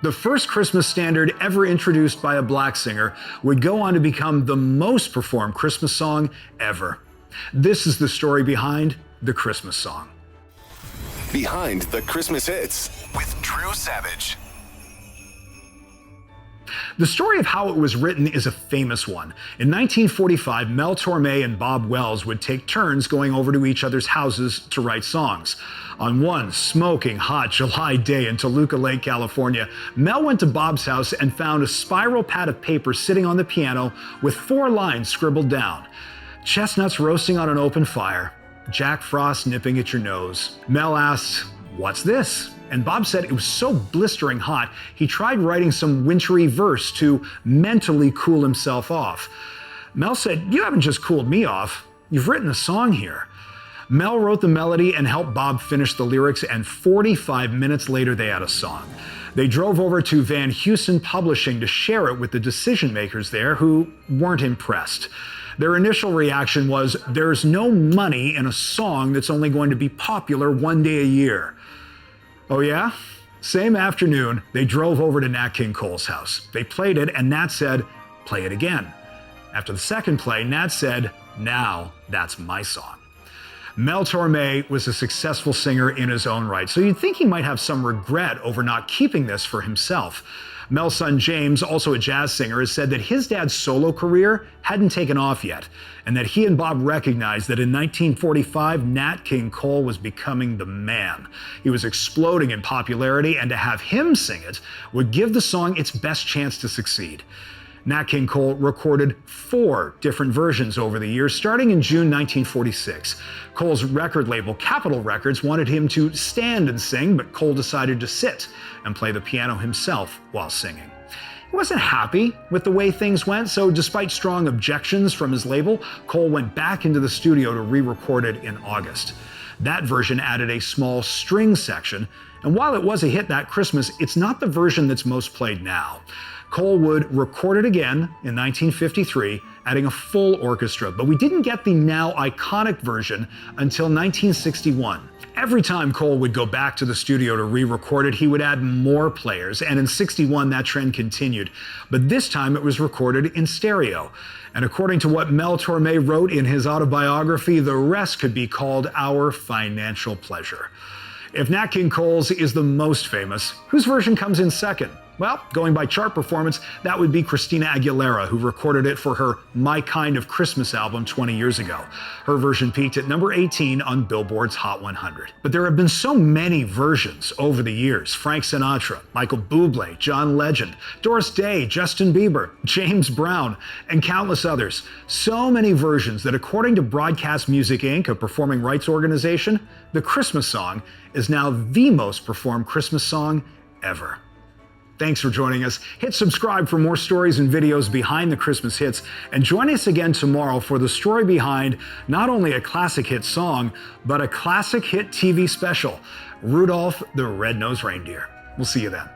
The first Christmas standard ever introduced by a black singer would go on to become the most performed Christmas song ever. This is the story behind the Christmas song. Behind the Christmas Hits with Drew Savage. The story of how it was written is a famous one. In 1945, Mel Torme and Bob Wells would take turns going over to each other's houses to write songs. On one smoking hot July day in Toluca Lake, California, Mel went to Bob's house and found a spiral pad of paper sitting on the piano with 4 lines scribbled down. Chestnuts roasting on an open fire, Jack Frost nipping at your nose. Mel asked, "What's this?" And Bob said it was so blistering hot, he tried writing some wintry verse to mentally cool himself off. Mel said, "You haven't just cooled me off, you've written a song here." Mel wrote the melody and helped Bob finish the lyrics, and 45 minutes later they had a song. They drove over to Van Heusen Publishing to share it with the decision makers there, who weren't impressed. Their initial reaction was, "There's no money in a song that's only going to be popular one day a year." Oh yeah? Same afternoon, they drove over to Nat King Cole's house. They played it, and Nat said, "Play it again." After the second play, Nat said, "Now that's my song." Mel Torme was a successful singer in his own right, so you'd think he might have some regret over not keeping this for himself. Mel's son James, also a jazz singer, has said that his dad's solo career hadn't taken off yet, and that he and Bob recognized that in 1945, Nat King Cole was becoming the man. He was exploding in popularity, and to have him sing it would give the song its best chance to succeed. Nat King Cole recorded 4 different versions over the years, starting in June 1946. Cole's record label, Capitol Records, wanted him to stand and sing, but Cole decided to sit and play the piano himself while singing. He wasn't happy with the way things went, so despite strong objections from his label, Cole went back into the studio to re-record it in August. That version added a small string section, and while it was a hit that Christmas, it's not the version that's most played now. Cole would record it again in 1953, adding a full orchestra, but we didn't get the now iconic version until 1961. Every time Cole would go back to the studio to re-record it, he would add more players, and in '61 that trend continued. But this time it was recorded in stereo. And according to what Mel Torme wrote in his autobiography, the rest could be called our financial pleasure. If Nat King Cole's is the most famous, whose version comes in second? Well, going by chart performance, that would be Christina Aguilera, who recorded it for her My Kind of Christmas album 20 years ago. Her version peaked at number 18 on Billboard's Hot 100. But there have been so many versions over the years. Frank Sinatra, Michael Bublé, John Legend, Doris Day, Justin Bieber, James Brown, and countless others. So many versions that according to Broadcast Music Inc., a performing rights organization, the Christmas song is now the most performed Christmas song ever. Thanks for joining us. Hit subscribe for more stories and videos behind the Christmas hits, and join us again tomorrow for the story behind not only a classic hit song, but a classic hit TV special, Rudolph the Red-Nosed Reindeer. We'll see you then.